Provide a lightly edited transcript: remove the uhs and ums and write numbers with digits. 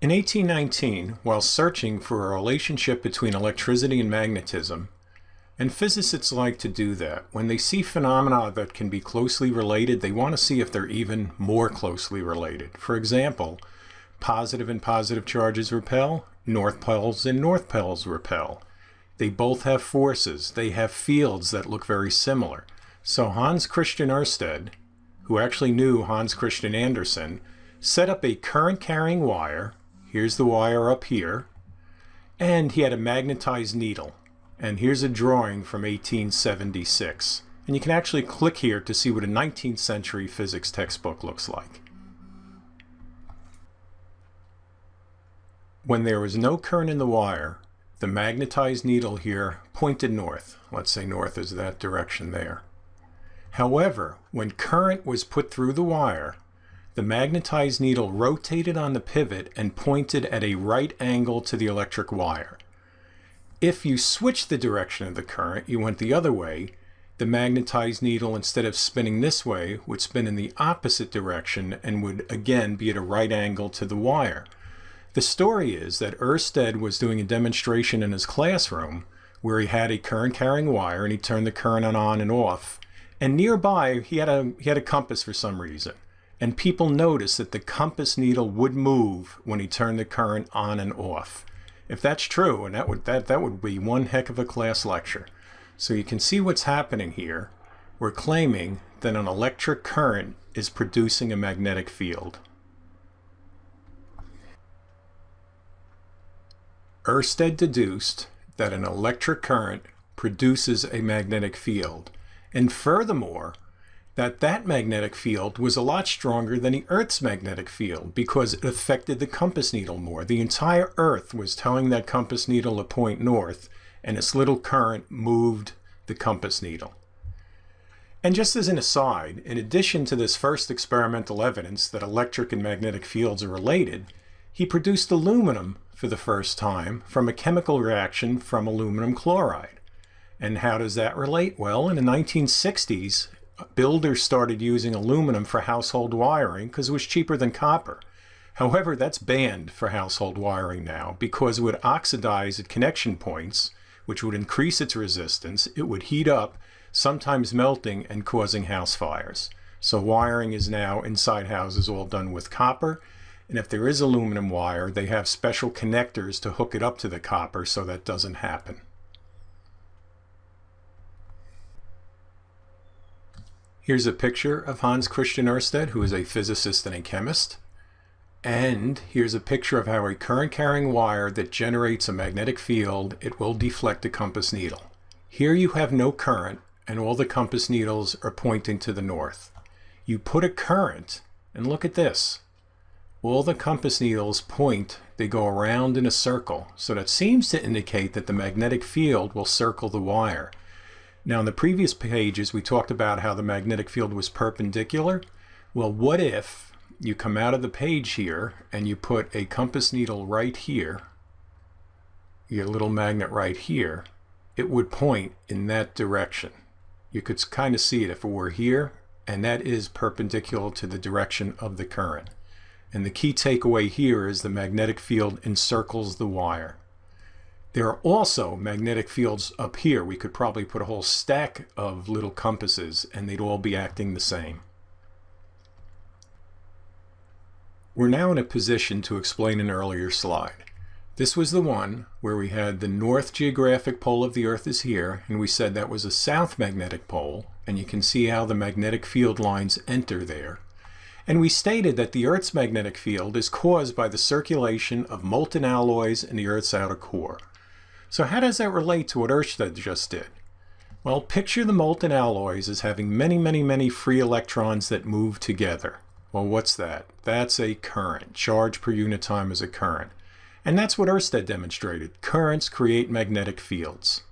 In 1819, while searching for a relationship between electricity and magnetism, and physicists like to do that, when they see phenomena that can be closely related, they want to see if they're even more closely related. For example, positive and positive charges repel, north poles and north poles repel. They both have forces. They have fields that look very similar. So Hans Christian Ørsted, who actually knew Hans Christian Andersen, set up a current-carrying wire. Here's the wire up here. And he had a magnetized needle. And here's a drawing from 1876. And you can actually click here to see what a 19th century physics textbook looks like. When there was no current in the wire, the magnetized needle here pointed north. Let's say north is that direction there. However, when current was put through the wire, the magnetized needle rotated on the pivot and pointed at a right angle to the electric wire. If you switched the direction of the current, you went the other way, the magnetized needle, instead of spinning this way, would spin in the opposite direction and would again be at a right angle to the wire. The story is that Ørsted was doing a demonstration in his classroom where he had a current-carrying wire and he turned the current on and off. And nearby, he had a compass for some reason. And people noticed that the compass needle would move when he turned the current on and off. If that's true, and that would be one heck of a class lecture. So you can see what's happening here. We're claiming that an electric current is producing a magnetic field. Ørsted deduced that an electric current produces a magnetic field, and furthermore, that magnetic field was a lot stronger than the Earth's magnetic field because it affected the compass needle more. The entire Earth was telling that compass needle to point north, and its little current moved the compass needle. And just as an aside, in addition to this first experimental evidence that electric and magnetic fields are related, he produced aluminum for the first time from a chemical reaction from aluminum chloride. And how does that relate? Well, in the 1960s, builders started using aluminum for household wiring because it was cheaper than copper. However, that's banned for household wiring now because it would oxidize at connection points, which would increase its resistance. It would heat up, sometimes melting and causing house fires. So wiring is now inside houses all done with copper. And if there is aluminum wire, they have special connectors to hook it up to the copper so that doesn't happen. Here's a picture of Hans Christian Ørsted, who is a physicist and a chemist. And here's a picture of how a current-carrying wire that generates a magnetic field, it will deflect a compass needle. Here you have no current, and all the compass needles are pointing to the north. You put a current, and look at this. All the compass needles point, they go around in a circle. So that seems to indicate that the magnetic field will circle the wire. Now in the previous pages we talked about how the magnetic field was perpendicular. Well, what if you come out of the page here and you put a compass needle right here, your little magnet right here, it would point in that direction. You could kind of see it if it were here, and that is perpendicular to the direction of the current. And the key takeaway here is the magnetic field encircles the wire. There are also magnetic fields up here. We could probably put a whole stack of little compasses and they'd all be acting the same. We're now in a position to explain an earlier slide. This was the one where we had the north geographic pole of the Earth is here, and we said that was a south magnetic pole, and you can see how the magnetic field lines enter there. And we stated that the Earth's magnetic field is caused by the circulation of molten alloys in the Earth's outer core. So how does that relate to what Ørsted just did? Well, picture the molten alloys as having many free electrons that move together. Well, what's that? That's a current. Charge per unit time is a current. And that's what Ørsted demonstrated. Currents create magnetic fields.